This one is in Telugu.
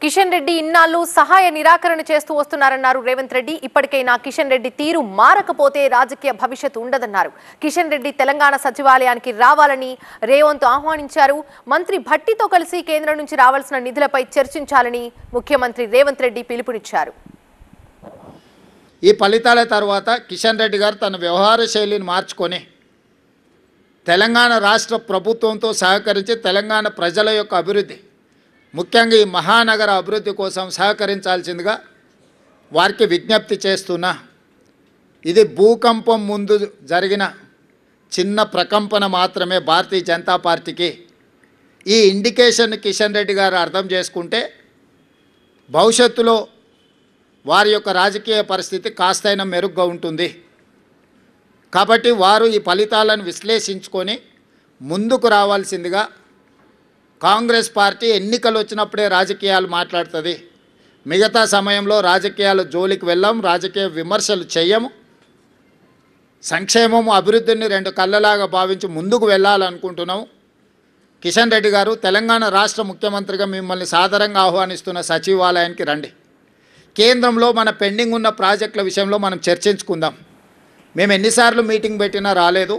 కిషన్ రెడ్డి ఇన్నాళ్ళు సహాయ నిరాకరణ చేస్తూ వస్తున్నారన్నారు రేవంత్ రెడ్డి. ఇప్పటికైనా కిషన్ రెడ్డి తీరు మారకపోతే రాజకీయ భవిష్యత్తు ఉండదన్నారు. కిషన్ రెడ్డి తెలంగాణ సచివాలయానికి రావాలని రేవంత్ ఆహ్వానించారు. మంత్రి భట్టితో కలిసి కేంద్రం నుంచి రావాల్సిన నిధులపై చర్చించాలని ముఖ్యమంత్రి రేవంత్ రెడ్డి పిలుపునిచ్చారు. ఈ ఫలితాల తర్వాత కిషన్ రెడ్డి గారు తన వ్యవహార శైలిని మార్చుకొని తెలంగాణ రాష్ట్ర ప్రభుత్వంతో సహకరించి తెలంగాణ ప్రజల యొక్క అభివృద్ధి, ముఖ్యంగా ఈ మహానగర అభివృద్ధి కోసం సహకరించాల్సిందిగా వారికి విజ్ఞప్తి చేస్తున్నా. ఇది భూకంపం ముందు జరిగిన చిన్న ప్రకంపన మాత్రమే భారతీయ జనతా పార్టీకి. ఈ ఇండికేషన్ కిషన్ రెడ్డి గారు అర్థం చేసుకుంటే భవిష్యత్తులో వారి యొక్క రాజకీయ పరిస్థితి కాస్తైనా మెరుగ్గా ఉంటుంది. కాబట్టి వారు ఈ ఫలితాలను విశ్లేషించుకొని ముందుకు రావాల్సిందిగా, కాంగ్రెస్ పార్టీ ఎన్నికలు వచ్చినప్పుడే రాజకీయాలు మాట్లాడుతుంది, మిగతా సమయంలో రాజకీయాల జోలికి వెళ్ళాం, రాజకీయ విమర్శలు చేయము, సంక్షేమము అభివృద్ధిని రెండు కళ్ళలాగా భావించి ముందుకు వెళ్ళాలనుకుంటున్నాము. కిషన్ రెడ్డి గారు, తెలంగాణ రాష్ట్ర ముఖ్యమంత్రిగా మిమ్మల్ని సాదరంగా ఆహ్వానిస్తున్న సచివాలయానికి రండి. కేంద్రంలో మన పెండింగ్ ఉన్న ప్రాజెక్టుల విషయంలో మనం చర్చించుకుందాం. మేము ఎన్నిసార్లు మీటింగ్ పెట్టినా రాలేదు.